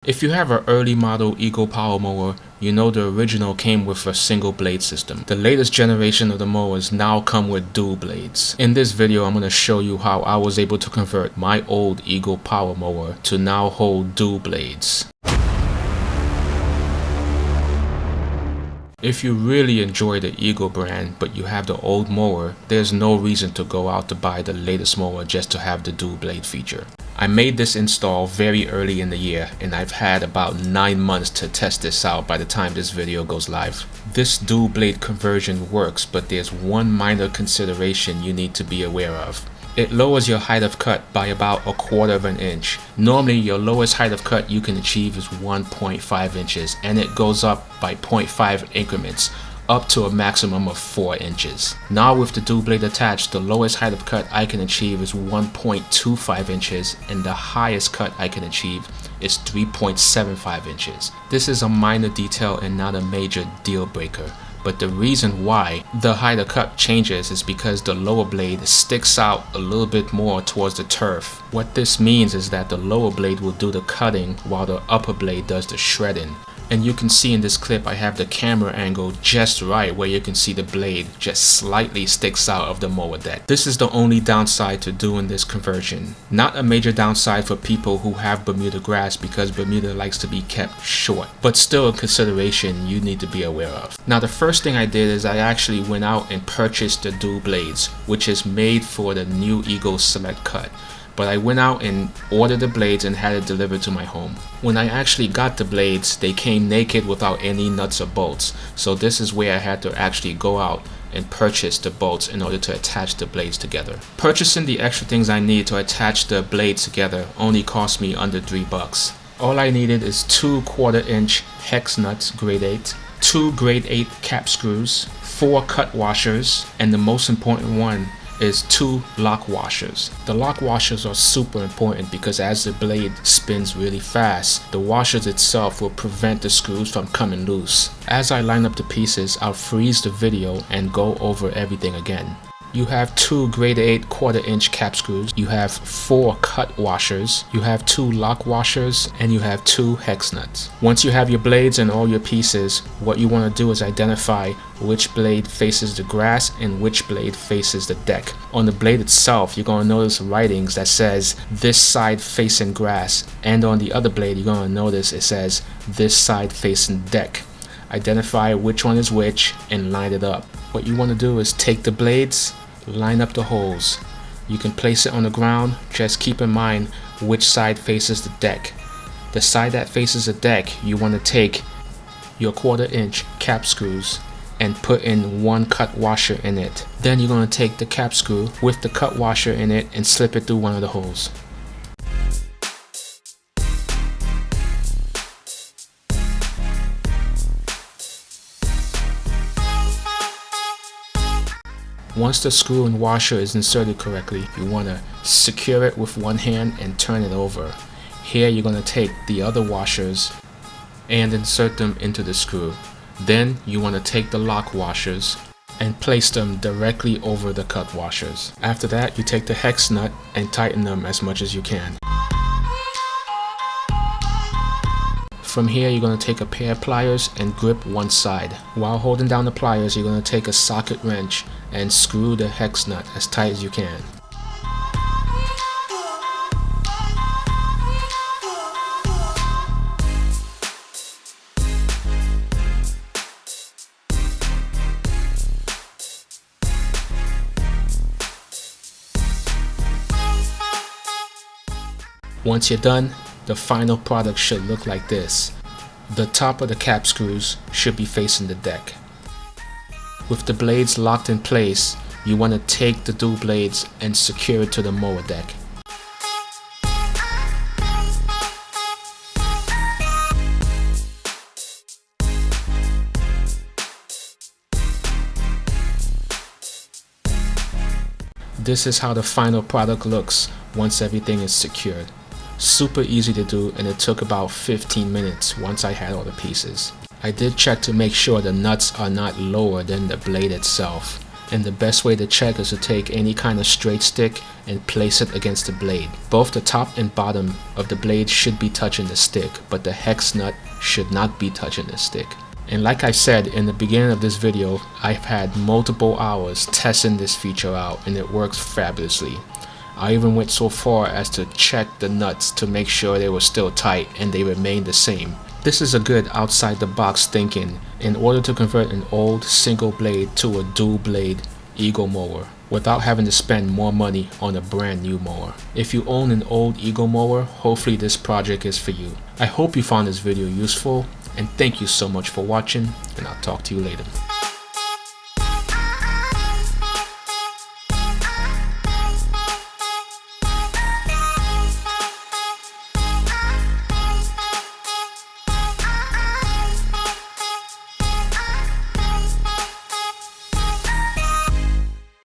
If you have an early model Eagle power mower, you know the original came with a single blade system. The latest generation of the mowers now come with dual blades. In this video, I'm going to show you how I was able to convert my old Eagle power mower to now hold dual blades. If you really enjoy the Eagle brand but you have the old mower, there's no reason to go out to buy the latest mower just to have the dual blade feature. I made this install very early in the year and I've had about 9 months to test this out by the time this video goes live. This dual blade conversion works, but there's one minor consideration you need to be aware of. It lowers your height of cut by about 1/4 of an inch. Normally your lowest height of cut you can achieve is 1.5 inches and it goes up by 0.5 increments, up to a maximum of 4 inches. Now with the dual blade attached, the lowest height of cut I can achieve is 1.25 inches and the highest cut I can achieve is 3.75 inches. This is a minor detail and not a major deal breaker. But the reason why the height of cut changes is because the lower blade sticks out a little bit more towards the turf. What this means is that the lower blade will do the cutting while the upper blade does the shredding. And you can see in this clip I have the camera angle just right where you can see the blade just slightly sticks out of the mower deck. This is the only downside to doing this conversion. Not a major downside for people who have Bermuda grass because Bermuda likes to be kept short, but still a consideration you need to be aware of. Now the first thing I did is I actually went out and purchased the dual blades, which is made for the new Eagle Select Cut. But I went out and ordered the blades and had it delivered to my home. When I actually got the blades, they came naked without any nuts or bolts. So this is where I had to actually go out and purchase the bolts in order to attach the blades together. Purchasing the extra things I need to attach the blades together only cost me under $3. All I needed is 2 1/4-inch hex nuts grade 8, 2 grade 8 cap screws, 4 cut washers, and the most important one is 2 lock washers. The lock washers are super important because as the blade spins really fast, the washers itself will prevent the screws from coming loose. As I line up the pieces, I'll freeze the video and go over everything again. You have 2 grade 8 1/4-inch cap screws, you have 4 cut washers, you have 2 lock washers, and you have 2 hex nuts. Once you have your blades and all your pieces, what you want to do is identify which blade faces the grass and which blade faces the deck. On the blade itself, you're going to notice writings that says this side facing grass, and on the other blade you're going to notice it says this side facing deck. Identify which one is which and line it up. What you want to do is take the blades, line up the holes. You can place it on the ground, just keep in mind which side faces the deck. The side that faces the deck, you want to take your 1/4-inch cap screws and put in 1 cut washer in it. Then you're going to take the cap screw with the cut washer in it and slip it through one of the holes. Once the screw and washer is inserted correctly, you want to secure it with one hand and turn it over. Here you're going to take the other washers and insert them into the screw. Then you want to take the lock washers and place them directly over the cut washers. After that, you take the hex nut and tighten them as much as you can. From here, you're going to take a pair of pliers and grip one side. While holding down the pliers, you're going to take a socket wrench and screw the hex nut as tight as you can. Once you're done, the final product should look like this. The top of the cap screws should be facing the deck. With the blades locked in place, you want to take the dual blades and secure it to the mower deck. This is how the final product looks once everything is secured. Super easy to do and it took about 15 minutes once I had all the pieces. I did check to make sure the nuts are not lower than the blade itself. And the best way to check is to take any kind of straight stick and place it against the blade. Both the top and bottom of the blade should be touching the stick, but the hex nut should not be touching the stick. And like I said in the beginning of this video, I've had multiple hours testing this feature out and it works fabulously. I even went so far as to check the nuts to make sure they were still tight and they remained the same. This is a good outside the box thinking in order to convert an old single blade to a dual blade Eagle mower without having to spend more money on a brand new mower. If you own an old Eagle mower, hopefully this project is for you. I hope you found this video useful, and thank you so much for watching, and I'll talk to you later.